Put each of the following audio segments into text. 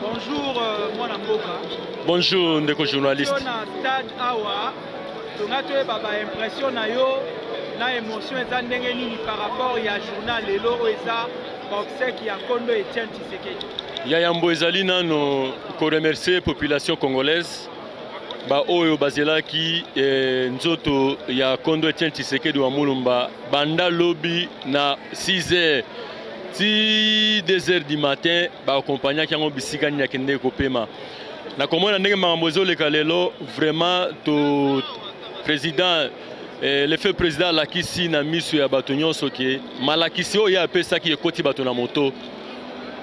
Bonjour, moi Namboka. Bonjour, ndeko journaliste. Stade Awa, tongato baba impression na yo na émotion eza ndenge nini par rapport à journal lelo eza obsèque ya Kondo Etienne Tshisekedi. Ya yambo ezali nano ko remercier population congolaise ba oyo bazelaki nzoto ya Kondo Etienne Tshisekedi wa Mulumba banda lobby na 6h. Si 2h du matin, ba accompagner qui ont bisika ni akende kopema. Na komona ndenge mambozo le kalelo vraiment to président le fait président lakisi na miso ya bato nyonso ke malakisi o ya pesa ki ekoti bato na moto.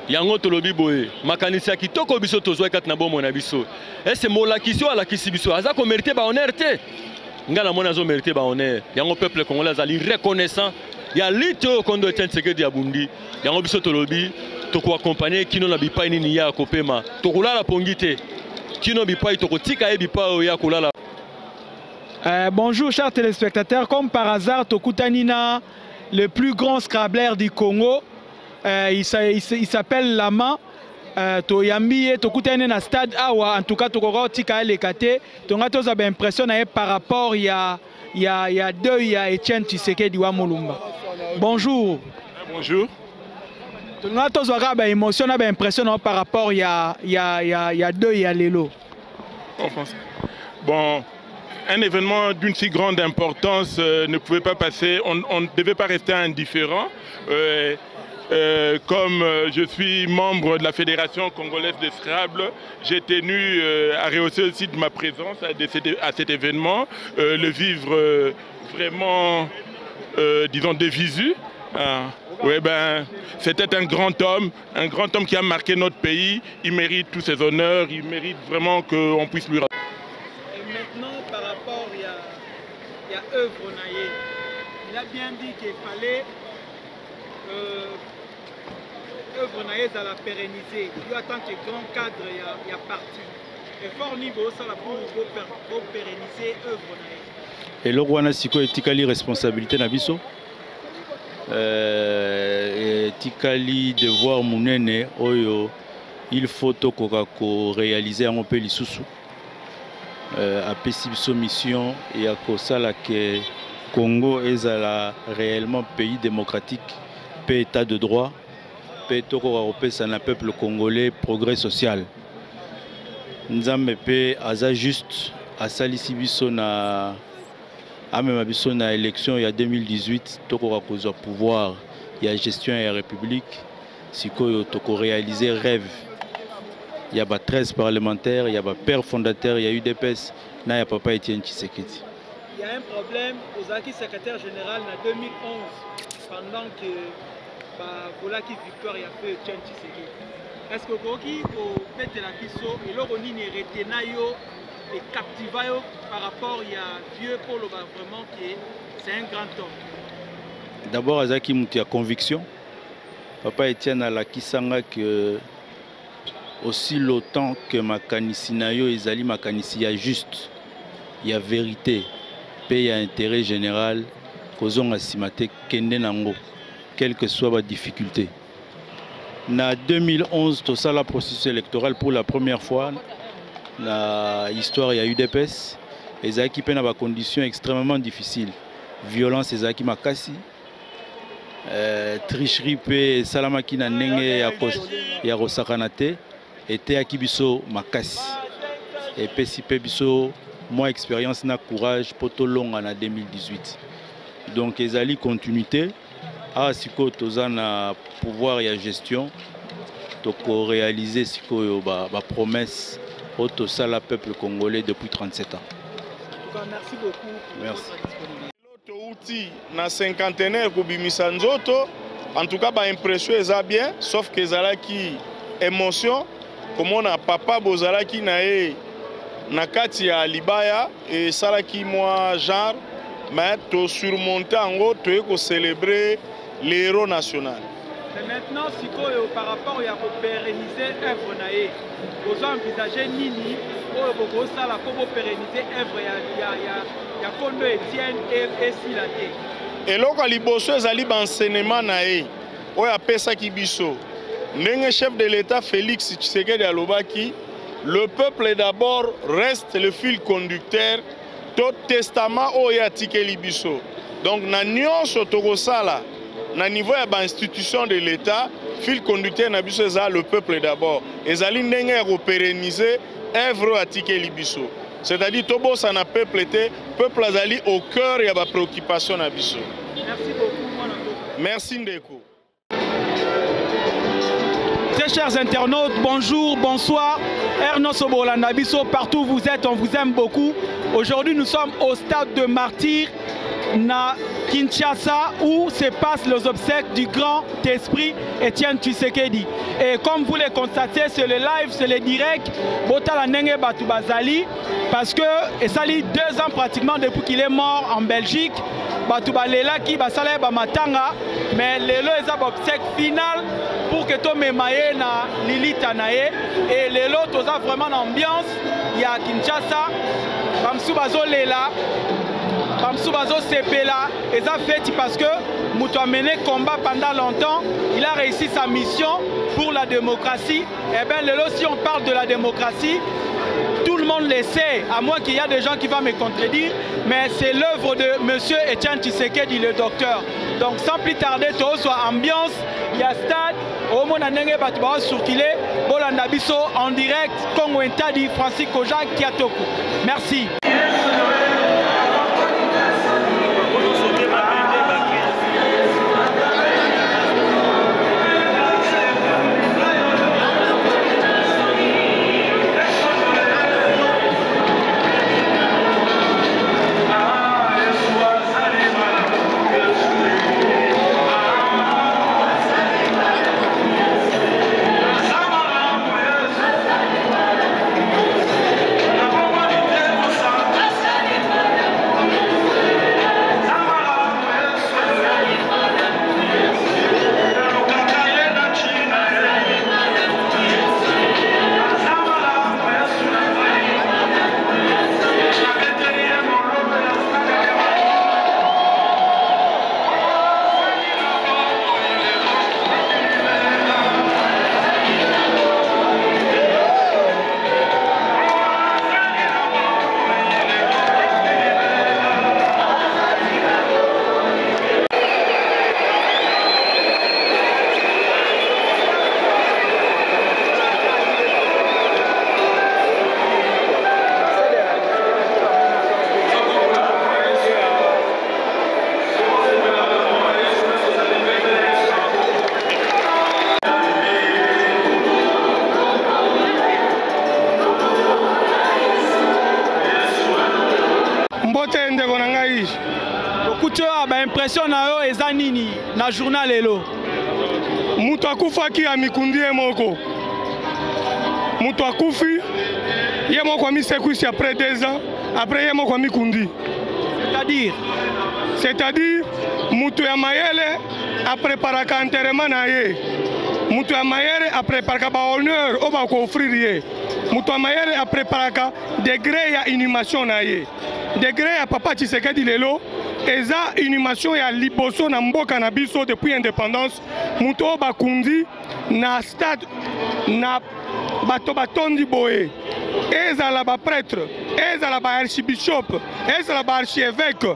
Yango to lobi boye makanisi ya kitoko biso tozwa kat na bomo na biso. Ese molakisi o alakisi biso aza ko mériter ba honneur te. Ngala mona zo mériter ba honneur. Yango peuple congolais ali reconnaissant. Il y a lutte au Kondo Etienne Tshisekedi ya Bundi. Il y a un biso tolobi toko accompagner kino na bipai nini ya kopema. Tokola la pongite. Kino bipai toko tika e bipai ya kolala. Bonjour chers téléspectateurs, comme par hasard Tokutanina, le plus grand scrabbleur du Congo, il s'appelle Lama. Toyambi Tokutane na stade Awa, en tout cas tokoko tika elekate. Tonga toza ba impression na par rapport il y a deux il y a Etienne Tshisekedi wa Mulumba. Bonjour. Bonjour. Nous avons une émotion, une impression par rapport il y a deux, il y a Lelo. Bon, un événement d'une si grande importance ne pouvait pas passer, on ne devait pas rester indifférent. Comme je suis membre de la Fédération congolaise de Scrabble, j'ai tenu à rehausser aussi de ma présence à cet événement, le vivre vraiment, disons, de visu. Oui, ben, c'était un grand homme qui a marqué notre pays. Il mérite tous ses honneurs, il mérite vraiment qu'on puisse lui rappeler. œuvre naïe. Il a bien dit qu'il fallait œuvre naïe à la pérenniser. Il en tant que grand cadre, il y a parti. Et fort niveau, ça va pour pérenniser œuvre naïe. Et le Rwanda siko etikali responsabilité na biso. Etikali devoir munene oyo il faut tokoka ko réaliser en peu lisusu. Apesi biso mission ya kosala ke Congo ezala réellement pays démocratique, pays état de droit, pays tokoka kopesa na peuple congolais progrès social. Nzambe pe aza juste asalisi biso na amema biso na élection ya 2018 tokoka kozwa pouvoir ya gestion ya république sikoyo toko réaliser rêve. Il y a 13 parlementaires, il y a père fondateur, il y a UDPS, na ya papa Etienne Tshisekedi. Il y a un problème aux acquis secrétaire général en 2011 pendant que voilà qui victoire y a fait Etienne Tshisekedi. Est-ce que vous faites la biso et l'on est retenayo et captivayo par rapport il y a vieux Paul vraiment qui c'est un grand homme. D'abord Azaki Mouti a conviction. Papa Etienne a la kisanga que aussi longtemps que makanisi nayo ezali makanisi ya juste, il y a vérité, il y a intérêt général kozonga simate kende nango quelle que soit la difficulté. En 2011, tout ça, la processus électoral pour la première fois, l'histoire il y a eu des UDPS, les équipes dans des conditions extrêmement difficiles. Violence, les équipes makasi, tricherie, pe salamaki na nenge ya rosakanate, était akibiso makasi. Et pe si pe biso, moi expérience na courage poto long en 2018. Donc les alliés continuité. Ah, si toza na pouvoir et gestion, toko réaliser si ba promesse au ça la peuple congolais depuis 37 ans. En tout cas, merci beaucoup. Merci. Outil na cinquantenaire kubimisa nzoto, en tout cas ba impression eza bien, sauf que ezala ki émotion, comme on a papa bozala ki na kati ya libaya et sala ki moi genre, mais to surmonter en gros to célébrer les héros nationaux. Mais maintenant, si par rapport à pérenniser l'œuvre, vous envisagez Nini, vous allez pérenniser l'œuvre, il y a Kondo Etienne et Silaté. Et là, quand les bosseux ont enseignement, il y a Pesa Kibiso. Le chef de l'État, Félix Tshisekedi Alobaki, le peuple d'abord reste le fil conducteur, tout testament il y a Tike Libiso. Donc, na niveau de l'institution de l'État, fil conducteur le peuple d'abord. Et ça a pérenniser l'œuvre à Tike Libiso. C'est-à-dire que ça n'a peuple azali au cœur de la préoccupation. Merci beaucoup. Merci Ndeko. Très chers internautes, bonjour, bonsoir. Ernos Obolanda Biso, partout où vous êtes, on vous aime beaucoup. Aujourd'hui, nous sommes au stade de Martyrs, na Kinshasa, où se passent les obsèques du grand esprit Etienne Tshisekedi. Et comme vous le constatez, c'est le live, c'est le direct, Botala Nenge Batu Bazali, parce que ça a 2 ans pratiquement depuis qu'il est mort en Belgique. Batu Balela qui basala ba matanga, mais lelo est obsèque finale pour que to memaye na Lilita nae et lelo toza vraiment l'ambiance il y a Kinshasa, Bamsou Bazo Lela. Bamsoubazo Sepela, et ça fait parce que Moutou a mené combat pendant longtemps, il a réussi sa mission pour la démocratie. Et bien, si on parle de la démocratie, tout le monde le sait, à moins qu'il y a des gens qui vont me contredire, mais c'est l'œuvre de M. Etienne Tshisekedi, le docteur. Donc, sans plus tarder, tout soit ambiance, il y a stade, au monde nenge batouba circuler, Bolanda Biso en direct, Congo Intadi, Francis Koja, Kiatoku. Merci. mutu impression na yo eza nini na journal elo? Mutu akufaki amikundi ye moko. Mutu akufi ye moko amisekwisi après 2 ans, après ye moko amikundi. C'est-à-dire mutu ya mayele apreparaka enterrement na ye. Mutu ya mayele apreparaka ba honneur o ba ko offrir ye. Mutu ya mayele apreparaka degré ya inhumation na ye. Degré ya papa Tshisekedi lelo eza inhumation ya liboso na mboka na biso depuis indépendance. Mutu o bakundi na stade na bato batondi boye. Ezala ba prêtre, ezala ba archibishop, ezala ba archievêque,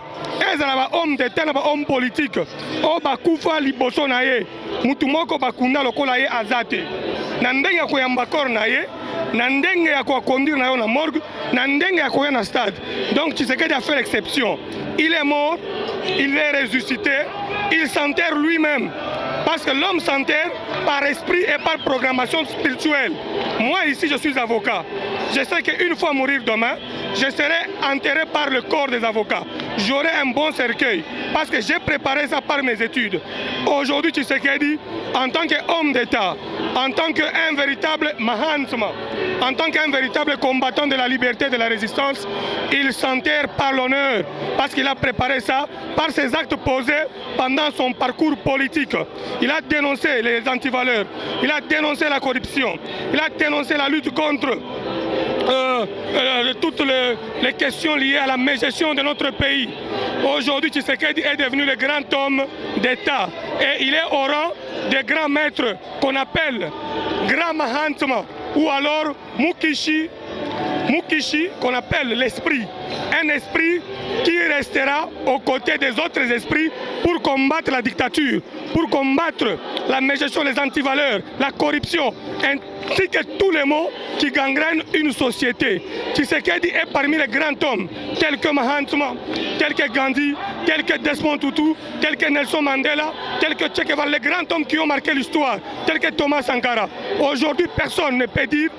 ezala ba homme d'État na ba homme politique. O bakufa liboso na ye. Mutu moko bakunda lokola ye azate. Na ndenge ya koyamba kor na ye, na ndenge ya koconduire na yo na morgue, na ndenge ya koya na stade. Donc Tshisekedi a fait l'exception. Il est mort, il est ressuscité, il s'enterre lui-même. Parce que l'homme s'enterre par esprit et par programmation spirituelle. Moi ici je suis avocat. Je sais qu'une fois mourir demain, je serai enterré par le corps des avocats. J'aurai un bon cercueil parce que j'ai préparé ça par mes études. Aujourd'hui Tshisekedi, en tant qu'homme d'État, en tant qu'un véritable Mahatma, en tant qu'un véritable combattant de la liberté et de la résistance, il s'enterre par l'honneur parce qu'il a préparé ça par ses actes posés pendant son parcours politique. Il a dénoncé les antivaleurs, il a dénoncé la corruption, il a dénoncé la lutte contre toutes les questions liées à la mégestion de notre pays. Aujourd'hui, Tshisekedi est devenu le grand homme d'État et il est au rang des grands maîtres qu'on appelle Grand Mahatma ou alors Mukishi, qu'on appelle l'esprit. Un esprit qui restera aux côtés des autres esprits pour combattre la dictature, pour combattre la mégestion, les antivaleurs, la corruption, ainsi que tous les maux qui gangrènent une société. Tshisekedi est parmi les grands hommes, tels que Mahatma, tels que Gandhi, tels que Desmond Tutu, tels que Nelson Mandela, tels que Che Guevara, les grands hommes qui ont marqué l'histoire, tels que Thomas Sankara. Aujourd'hui, personne ne peut dire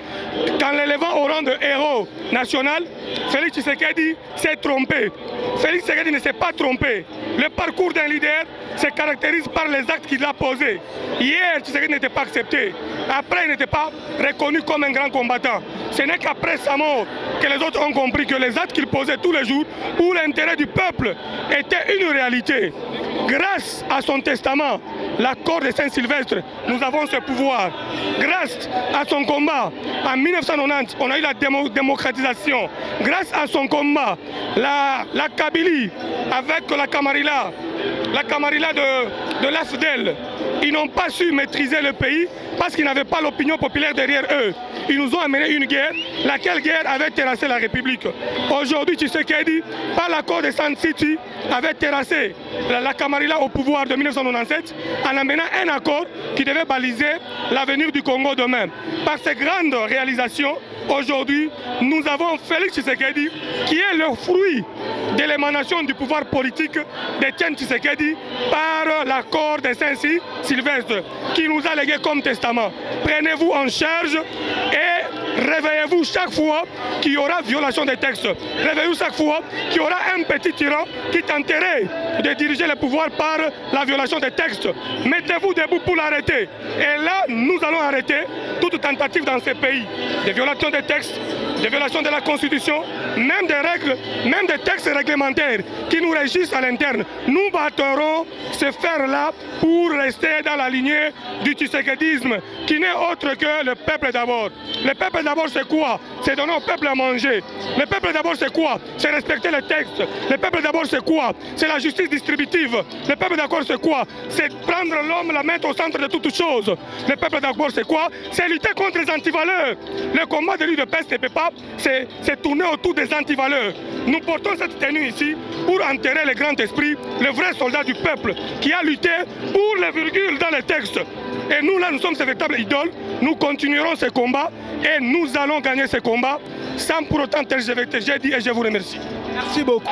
qu'en l'élevant au rang de héros national, Félix Tshisekedi s'est trompé. Félix Tshisekedi ne s'est pas trompé. Le parcours d'un leader se caractérise par les actes qu'il a posés. Hier, Tshisekedi n'était pas accepté. Après, il n'était pas reconnu comme un grand combattant. Ce n'est qu'après sa mort que les autres ont compris que les actes qu'il posait tous les jours pour l'intérêt du peuple étaient une réalité. Grâce à son testament, l'accord de Saint-Sylvestre, nous avons ce pouvoir. Grâce à son combat, en 1990, on a eu la démocratisation. Grâce à son combat, la Kabylie avec la Camarilla de l'AFDEL, ils n'ont pas su maîtriser le pays parce qu'ils n'avaient pas l'opinion populaire derrière eux. Ils nous ont amené une guerre, laquelle guerre avait terrassé la République. Aujourd'hui, Tshisekedi, par l'accord de San City, avait terrassé la Camarilla au pouvoir de 1997 en amenant un accord qui devait baliser l'avenir du Congo demain. Par ces grandes réalisations, aujourd'hui, nous avons Félix Tshisekedi qui est le fruit de l'émanation du pouvoir politique d'Etienne Tshisekedi par l'accord de Saint-Sylvestre qui nous a légué comme testament. Prenez-vous en charge et réveillez-vous chaque fois qu'il y aura violation des textes. Réveillez-vous chaque fois qu'il y aura un petit tyran qui tenterait de diriger le pouvoir par la violation des textes. Mettez-vous debout pour l'arrêter. Et là, nous allons arrêter toute tentative dans ces pays de violation des textes, de violation de la Constitution, même des règles, même des textes réglementaires qui nous régissent à l'interne. Nous battrons ce fer-là pour rester dans la lignée du tshisekedisme qui n'est autre que le peuple d'abord. Le peuple d'abord c'est quoi? C'est donner au peuple à manger. Le peuple d'abord c'est quoi? C'est respecter les textes. Le peuple d'abord c'est quoi? C'est la justice distributive. Le peuple d'abord c'est quoi? C'est prendre l'homme, la mettre au centre de toutes choses. Le peuple d'abord c'est quoi? C'est lutter contre les antivaleurs. Le combat de l'île de peste et PEPA, c'est tourner autour des antivaleurs. Nous portons cette tenue ici pour enterrer le grand esprit, le vrai soldat du peuple qui a lutté pour les virgules dans les textes. Et nous là, nous sommes ces véritables idoles. Nous continuerons ce combat et nous allons gagner ce combat sans pour autant tergiverser. J'ai dit et je vous remercie. Merci beaucoup.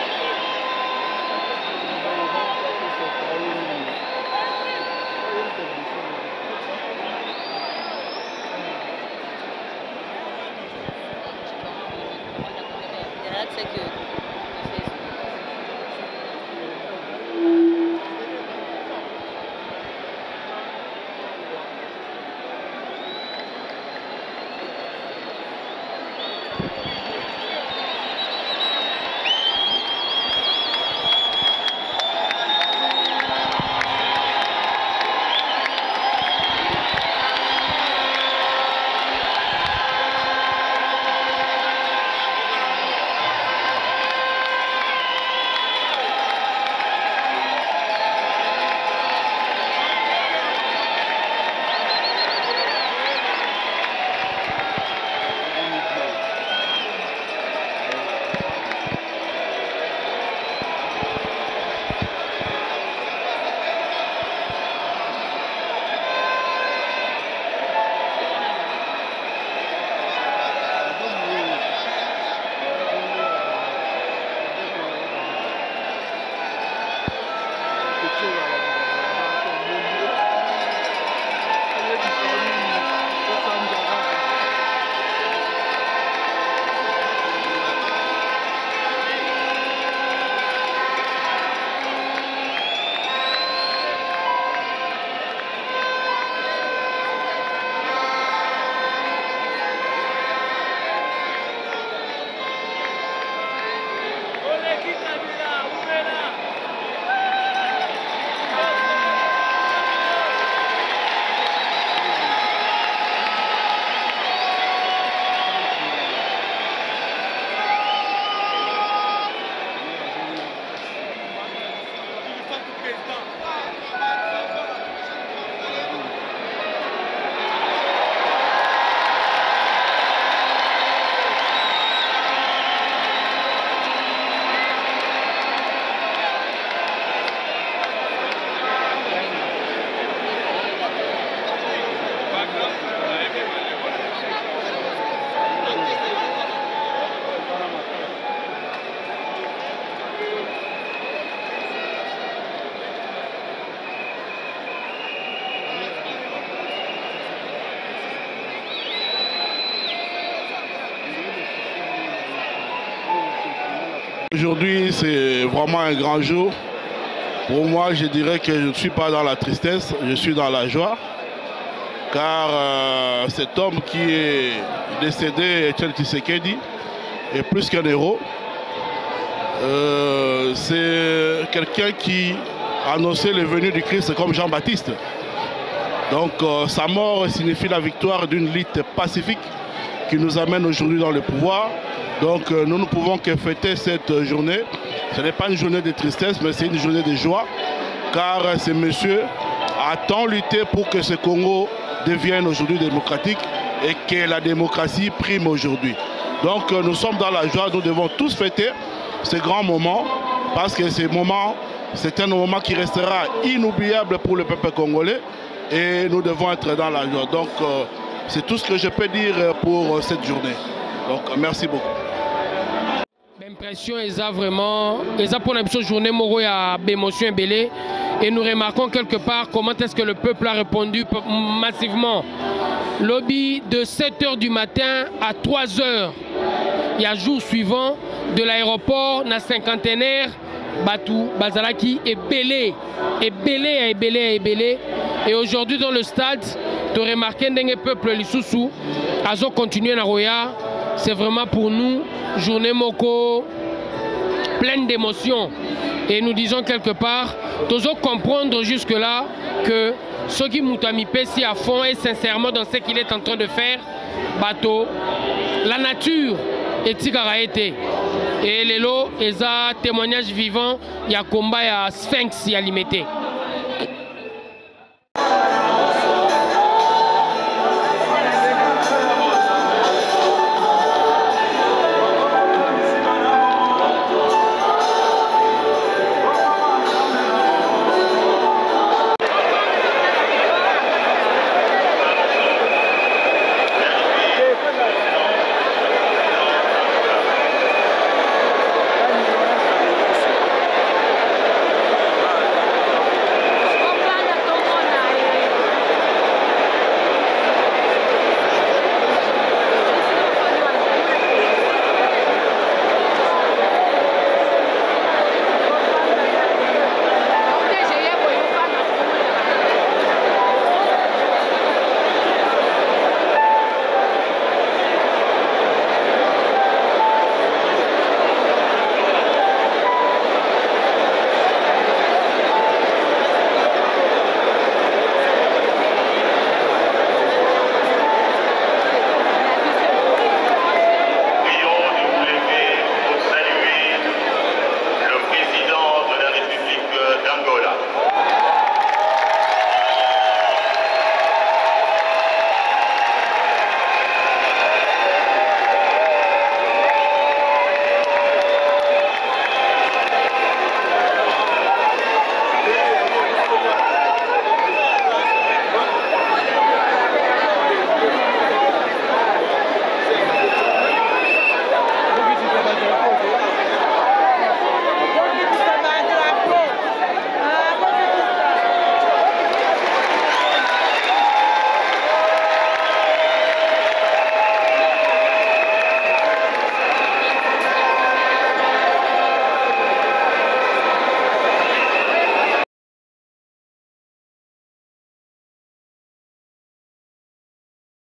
Aujourd'hui, c'est vraiment un grand jour. Pour moi, je dirais que je ne suis pas dans la tristesse, je suis dans la joie. Car cet homme qui est décédé, Etienne Tshisekedi, est plus qu'un héros. C'est quelqu'un qui annonçait le venu du Christ comme Jean-Baptiste. Donc sa mort signifie la victoire d'une lutte pacifique qui nous amène aujourd'hui dans le pouvoir. Donc nous ne pouvons que fêter cette journée. Ce n'est pas une journée de tristesse, mais c'est une journée de joie. Car ce monsieur a tant lutté pour que ce Congo devienne aujourd'hui démocratique et que la démocratie prime aujourd'hui. Donc nous sommes dans la joie, nous devons tous fêter ce grand moment parce que c'est un moment qui restera inoubliable pour le peuple congolais et nous devons être dans la joie. Donc c'est tout ce que je peux dire pour cette journée. Donc merci beaucoup. L'impression est vraiment, pour la journée, il y a d'émotions belées et nous remarquons quelque part comment est-ce que le peuple a répondu massivement. Lobby de 7 h du matin à 3 h, il y a jour suivant de l'aéroport, na cinquantenaire, Batou, Bazalaki est belé, et aujourd'hui dans le stade, tu as remarqué que le peuple Lissoussou a continué à Roya. C'est vraiment pour nous, journée Moko, pleine d'émotions. Et nous disons quelque part, nous devons comprendre jusque-là que ce qui Moutami Pessi à fond et sincèrement dans ce qu'il est en train de faire, bateau, la nature est Tigaraete. Et les lots, ils ont témoignage vivant, il y a combat, il y a sphinx, il y a limité.